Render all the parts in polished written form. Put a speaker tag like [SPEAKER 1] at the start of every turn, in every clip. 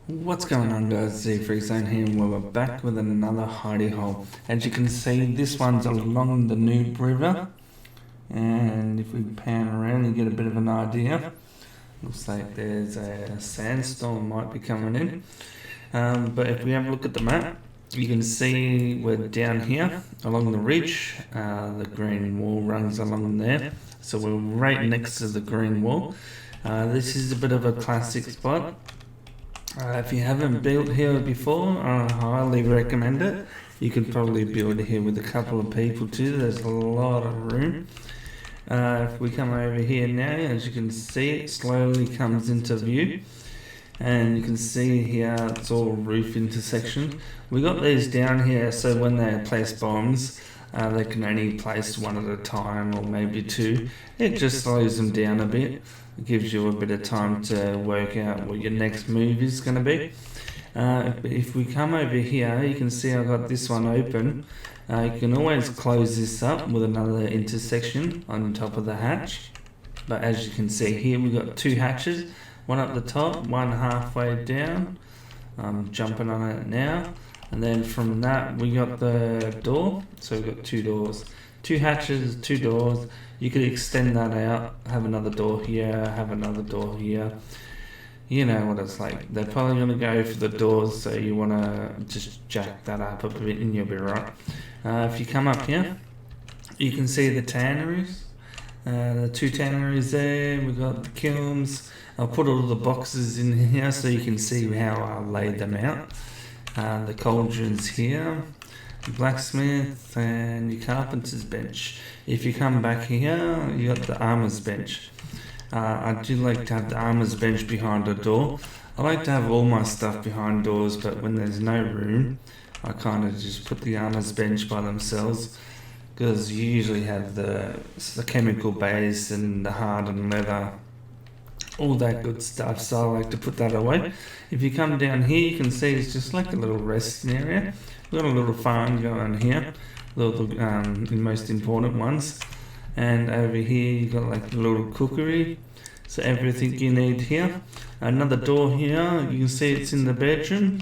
[SPEAKER 1] What's going on, guys? ZfreeZone here, and we're back with another hidey-hole. As you can see, this one's along the Noob River, and if we pan around you get a bit of an idea. Looks like there's a sandstorm might be coming in, but if we have a look at the map, you can see we're down here along the ridge. The green wall runs along there, so we're right next to the green wall. This is a bit of a classic spot. If you haven't built here before, I highly recommend it. You could probably build here with a couple of people too. There's a lot of room. If we come over here now, as you can see, it slowly comes into view. And you can see here it's all roof intersection. We got these down here so when they place bombs, they can only place one at a time or maybe two. It just slows them down a bit. It gives you a bit of time to work out what your next move is going to be. If we come over here, you can see I've got this one open. You can always close this up with another intersection on top of the hatch. But as you can see here, we've got two hatches. One at the top, one halfway down. I'm jumping on it now. And then from that, we got the door. So we've got two doors. Two hatches, two doors. You could extend that out, have another door here, have another door here. You know what it's like. They're probably going to go for the doors, so you want to just jack that up a bit and you'll be right. If you come up here, you can see the tanneries. The two tanneries there, we've got the kilns. I'll put all the boxes in here so you can see how I laid them out. The cauldrons here, blacksmith, and your carpenter's bench. If you come back here, you got the armor's bench. I do like to have the armor's bench behind a door. I like to have all my stuff behind doors, but when there's no room, I kind of just put the armor's bench by themselves, because you usually have the chemical base and the hardened leather, all that good stuff, so I like to put that away. If you come down here, you can see it's just like a little resting area. We've got a little farm going here, the most important ones. And over here you got like a little cookery, so everything you need here. Another door here, you can see it's in the bedroom.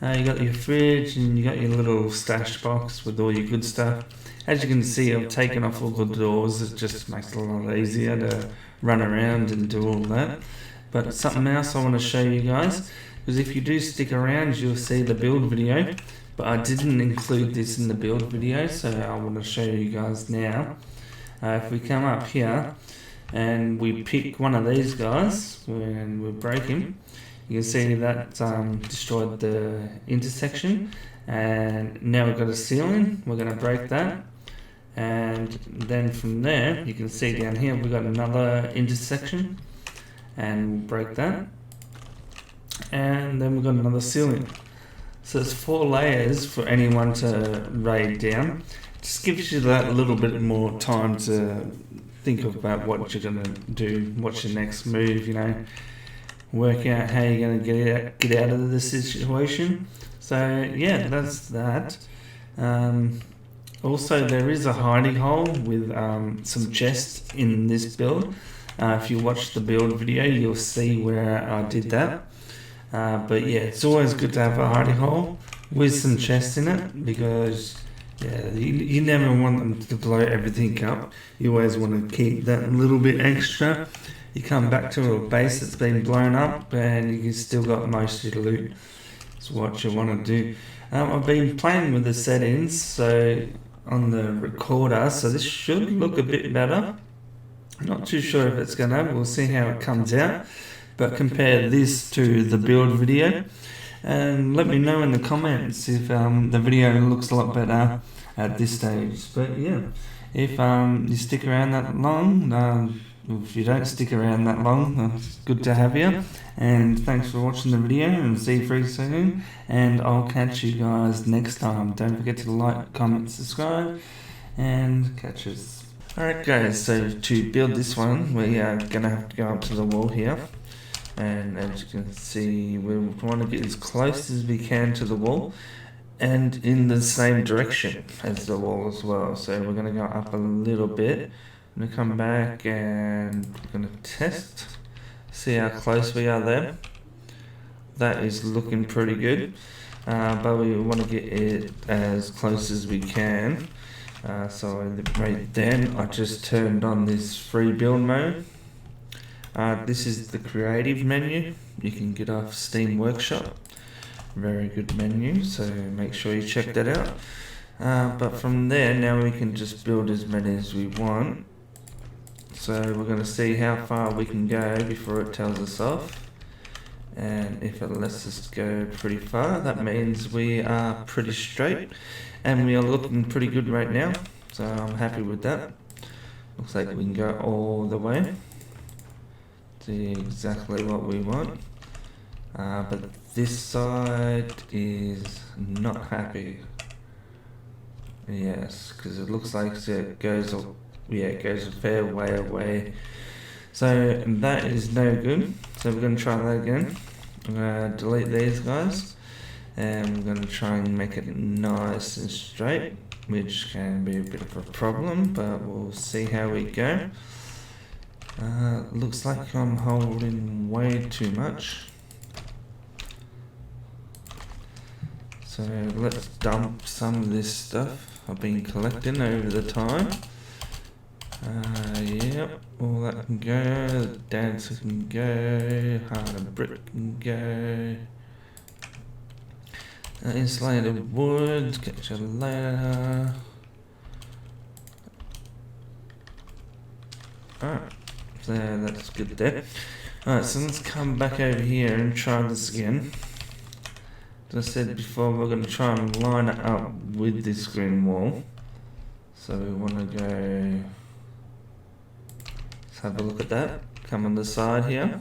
[SPEAKER 1] You got your fridge and you got your little stash box with all your good stuff. As you can see, I've taken off all the doors. It just makes it a lot easier to run around and do all that. But something else I want to show you guys, because if you do stick around, you'll see the build video. But I didn't include this in the build video, so I want to show you guys now. If we come up here and we pick one of these guys and we break him, you can see that destroyed the intersection. And now we've got a ceiling. We're going to break that. And then from there, you can see down here we've got another intersection, and we'll break that. And then we've got another ceiling. So there's 4 layers for anyone to raid down. Just gives you that little bit more time to think about what you're going to do, what's your next move, you know, work out how you're going to get out of the situation. So yeah, that's that. Also, there is a hidey-hole with some chests in this build. If you watch the build video, you'll see where I did that. But yeah, it's always good to have a hidey-hole with some chests in it, because yeah, you never want them to blow everything up. You always want to keep that little bit extra. You come back to a base that's been blown up and you still got most of your loot. That's what you want to do. I've been playing with the settings, so on the recorder, so this should look a bit better. Not too sure if it's going to, we'll see how it comes out. But compare this to the build video, and let me know in the comments if the video looks a lot better at this stage. But yeah, if you stick around that long, if you don't stick around that long, it's good to have you. And thanks for watching the video, and ZfreeZone, and I'll catch you guys next time. Don't forget to like, comment, subscribe, and catch us. Alright guys, so to build this one, we are going to have to go up to the wall here. And as you can see, we want to get as close as we can to the wall, and in the same direction as the wall as well. So we're going to go up a little bit. I'm going to come back and we're going to test, see how close we are there. that is looking pretty good, but we want to get it as close as we can. So right then I just turned on this free build mode. This is the creative menu. You can get off Steam Workshop. Very good menu, so make sure you check that out. But from there, now we can just build as many as we want. So we're going to see how far we can go before it tells us off. And if it lets us go pretty far, that means we are pretty straight. And we are looking pretty good right now. So I'm happy with that. Looks like we can go all the way. See exactly what we want. But this side is not happy. Yes, because it looks like it goes a fair way away. So that is no good. So we're going to try that again. I'm going to delete these guys. And we're going to try and make it nice and straight, which can be a bit of a problem, but we'll see how we go. Looks like I'm holding way too much. So let's dump some of this stuff I've been collecting over the time. Yep, all that can go, the dancer can go, harder brick can go. Insulated wood, catch you later. Alright, so that's good there. Alright, so let's come back over here and try this again. As I said before, we're going to try and line it up with this green wall. So we want to go, let's have a look at that. Come on the side here.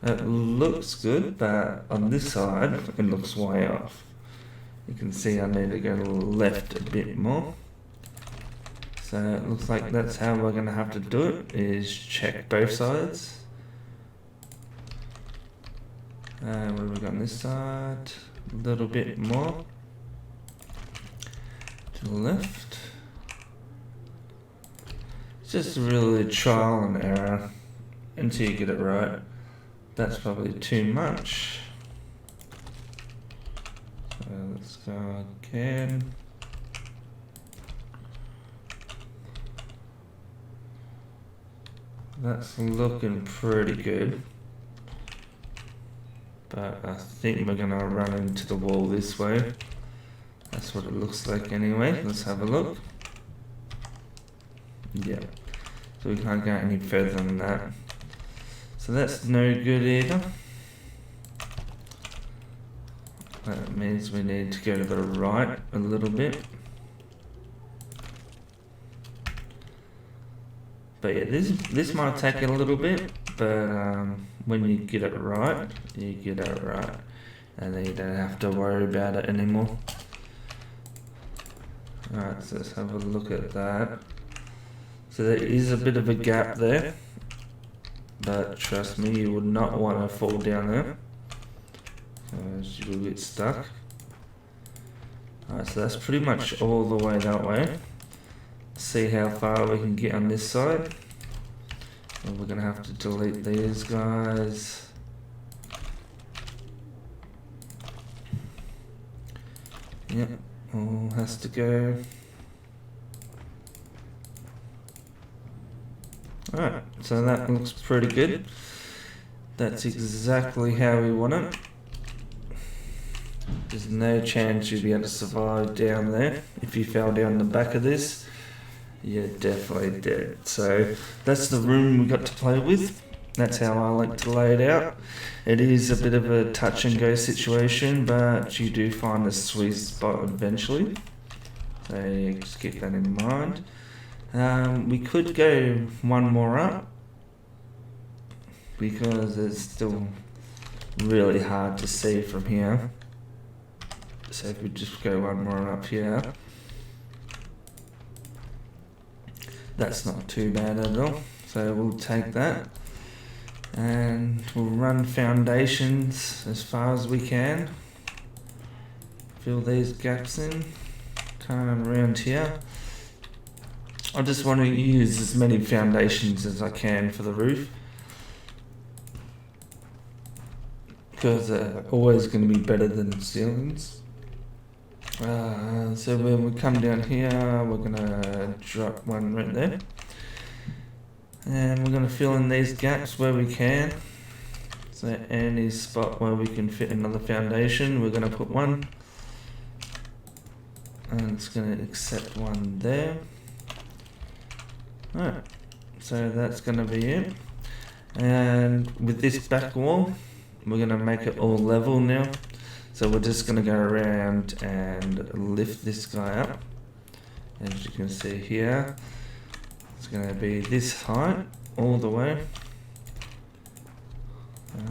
[SPEAKER 1] It looks good, but on this side, it looks way off. You can see I need to go left a bit more. So it looks like that's how we're going to have to do it, is check both sides. What have we got on this side? A little bit more to the left. It's just really trial and error until you get it right. That's probably too much. So let's go again. That's looking pretty good. But I think we're gonna run into the wall this way. That's what it looks like anyway. Let's have a look. Yeah. So we can't go any further than that. So that's no good either. That means we need to go to the right a little bit. But yeah, this might take a little bit, but when you get it right, you get it right. And then you don't have to worry about it anymore. Alright, so let's have a look at that. So there is a bit of a gap there. But trust me, you would not want to fall down there. You will get stuck. Alright, so that's pretty much all the way that way. See how far we can get on this side. And we're going to have to delete these guys. Yep, all has to go. Alright, so that looks pretty good. That's exactly how we want it. There's no chance you'd be able to survive down there. If you fell down the back of this, you're definitely dead. So that's the room we got to play with. That's how I like to lay it out. It is a bit of a touch and go situation, but you do find a sweet spot eventually. So yeah, just keep that in mind. We could go one more up because it's still really hard to see from here. So if we just go one more up here, that's not too bad at all. So we'll take that and we'll run foundations as far as we can. Fill these gaps in, kind of around here. I just want to use as many foundations as I can for the roof. because they're always going to be better than ceilings. So when we come down here, we're going to drop one right there. And we're going to fill in these gaps where we can. So any spot where we can fit another foundation, we're going to put one. And it's going to accept one there. Alright, so that's going to be it. And with this back wall, we're going to make it all level now. So we're just going to go around and lift this guy up. As you can see here, it's going to be this height all the way.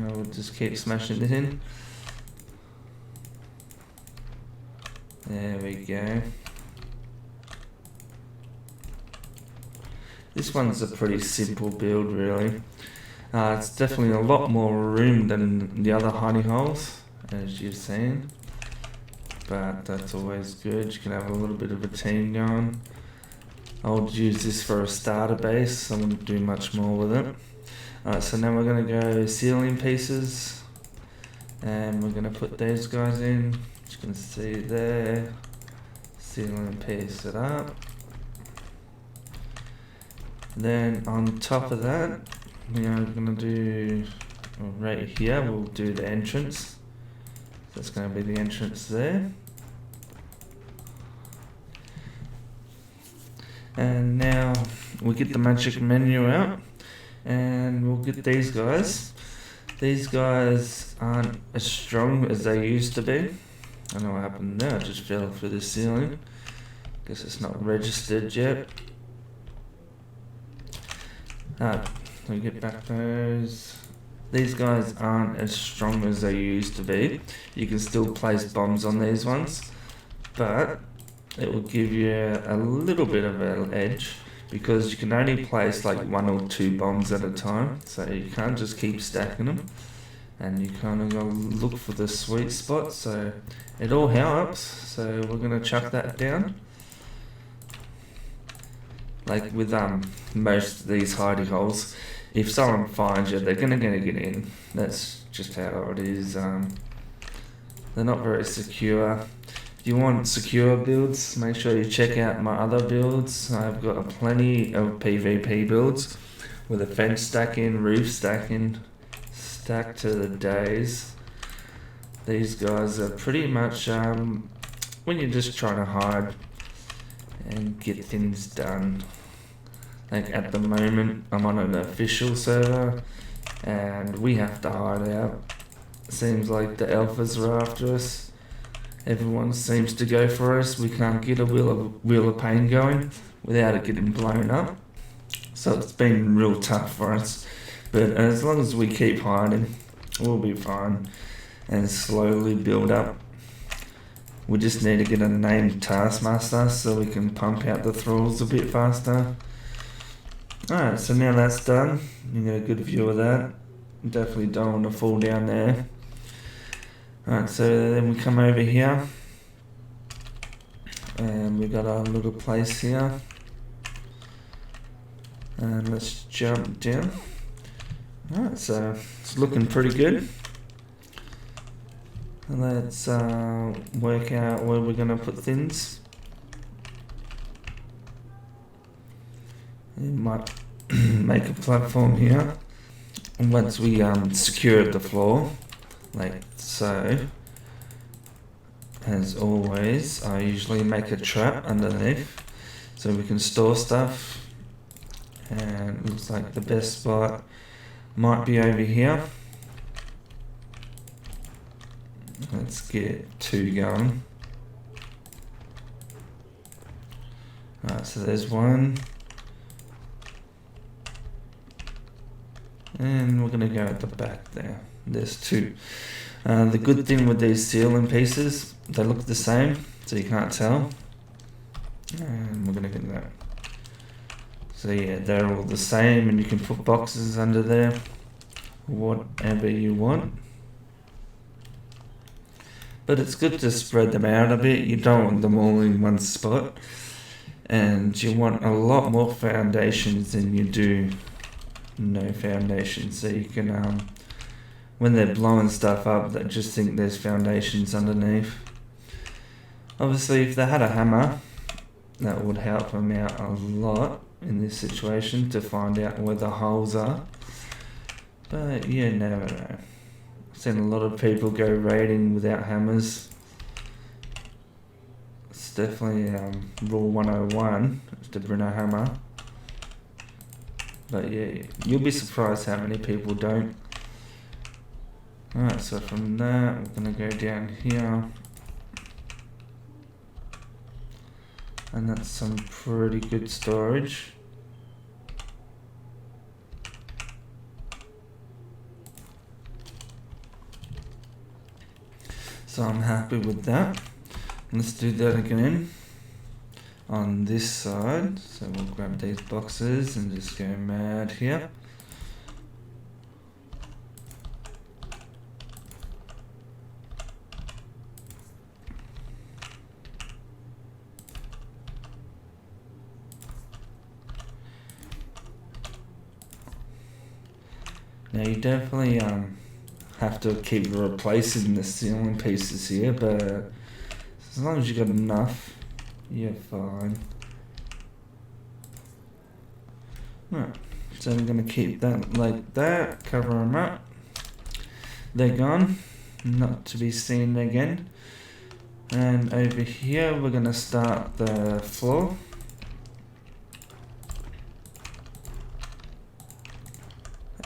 [SPEAKER 1] We'll just keep smashing it in. There we go. This one's a pretty simple build, really. It's definitely a lot more room than the other hidey-holes, as you've seen. But that's always good. You can have a little bit of a team going. I'll use this for a starter base. I won't do much more with it. Alright, so now we're going to go ceiling pieces. And we're going to put these guys in. As you can see there. Ceiling piece it up. Then on top of that, we are going to do, right here, we'll do the entrance. That's going to be the entrance there. And now we'll get the magic menu out and we'll get these guys. These guys aren't as strong as they used to be. I don't know what happened there, I just fell through the ceiling. Guess it's not registered yet. We get back those. These guys aren't as strong as they used to be. You can still place bombs on these ones, but it will give you a little bit of an edge because you can only place like 1 or 2 bombs at a time, so you can't just keep stacking them, and you kind of gotta look for the sweet spot. So it all helps. So we're gonna chuck that down. Like with most of these hidey-holes, if someone finds you, they're gonna get in. That's just how it is. They're not very secure. If you want secure builds, make sure you check out my other builds. I've got plenty of PvP builds with a fence stacking, roof stacking, stacked to the days. These guys are pretty much when you're just trying to hide and get things done. Like at the moment, I'm on an official server and we have to hide out. Seems like the alphas are after us. Everyone seems to go for us. We can't get a wheel of pain going without it getting blown up. So it's been real tough for us. But as long as we keep hiding, we'll be fine and slowly build up. We just need to get a named taskmaster so we can pump out the thralls a bit faster. Alright, so now that's done. You get a good view of that. Definitely don't want to fall down there. Alright, so then we come over here. And we got our little place here. And let's jump down. Alright, so it's looking pretty good. Let's work out where we're going to put things. We might make a platform here. And once we secured the floor, like so, as always, I usually make a trap underneath so we can store stuff. And it looks like the best spot might be over here. Let's get 2 going. Alright, so there's 1. And we're going to go at the back there. There's 2. The good thing with these ceiling pieces, they look the same, so you can't tell. And we're going to get that. So yeah, they're all the same, and you can put boxes under there, whatever you want. But it's good to spread them out a bit. You don't want them all in one spot. And you want a lot more foundations than you do no foundations. So you can when they're blowing stuff up, they just think there's foundations underneath. Obviously, if they had a hammer, that would help them out a lot in this situation to find out where the holes are. But you never know. I've seen a lot of people go raiding without hammers. It's definitely rule 101 is to bring a hammer. But yeah, you'll be surprised how many people don't. Alright, so from that, we're going to go down here. And that's some pretty good storage. So I'm happy with that. Let's do that again on this side. So we'll grab these boxes and just go mad here. Now you definitely have to keep replacing the ceiling pieces here, but as long as you got enough, you're fine. Right, so I'm going to keep that like that, cover them up. They're gone, not to be seen again. And over here we're going to start the floor.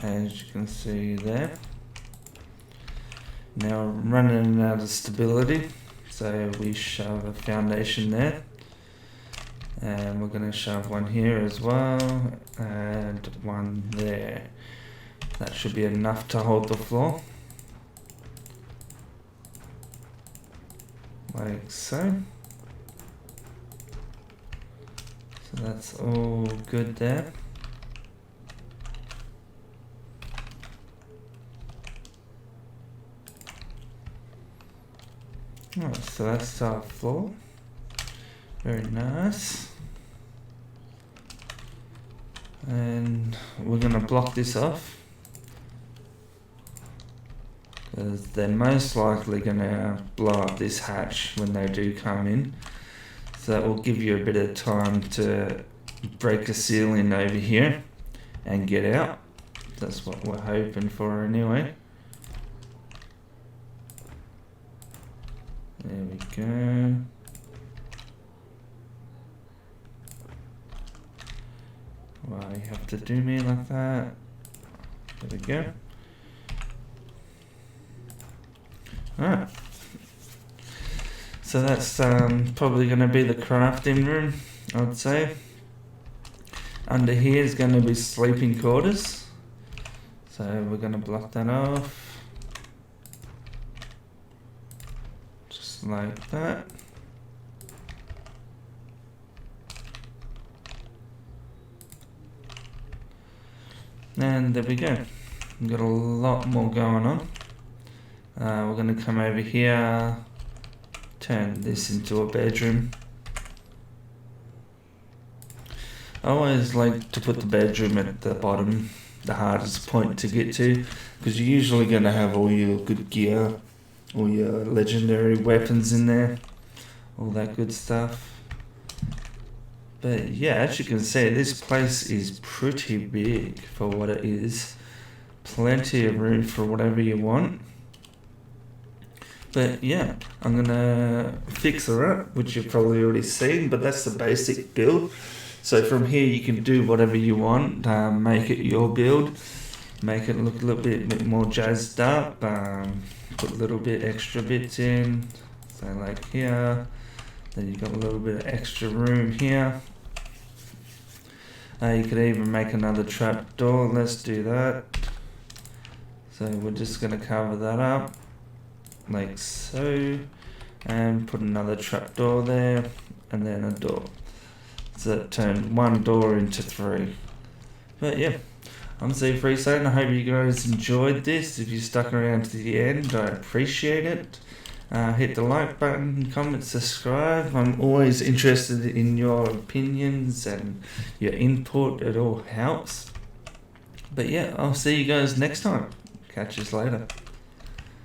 [SPEAKER 1] As you can see there. Now I'm running out of stability, so we shove a foundation there. And we're going to shove one here as well, and one there. That should be enough to hold the floor. Like so. So that's all good there. Oh, so that's our floor. Very nice. And we're going to block this off, because they're most likely going to blow up this hatch when they do come in. So that will give you a bit of time to break a ceiling over here and get out. That's what we're hoping for anyway. There we go. Why you have to do me like that? There we go. Alright. So that's probably going to be the crafting room, I would say. Under here is going to be sleeping quarters. So we're going to block that off. Like that. And there we go. We've got a lot more going on. We're going to come over here, turn this into a bedroom. I always like to put the bedroom at the bottom, the hardest point to get to, because you're usually going to have all your good gear, all your legendary weapons in there, all that good stuff. But yeah, as you can see, this place is pretty big for what it is. Plenty of room for whatever you want. But yeah, I'm gonna fix her up, which you've probably already seen, but that's the basic build. So from here you can do whatever you want, make it your build, make it look a little bit more jazzed up, put a little bit extra bits in, so like here, then you've got a little bit of extra room here. You could even make another trap door. Let's do that. So we're just going to cover that up like so, and put another trap door there, and then a door. So that turned one door into three. But yeah, I'm ZfreeZone. I hope you guys enjoyed this. If you stuck around to the end, I appreciate it. Hit the like button, comment, subscribe. I'm always interested in your opinions and your input. It all helps. But yeah, I'll see you guys next time. Catch us later.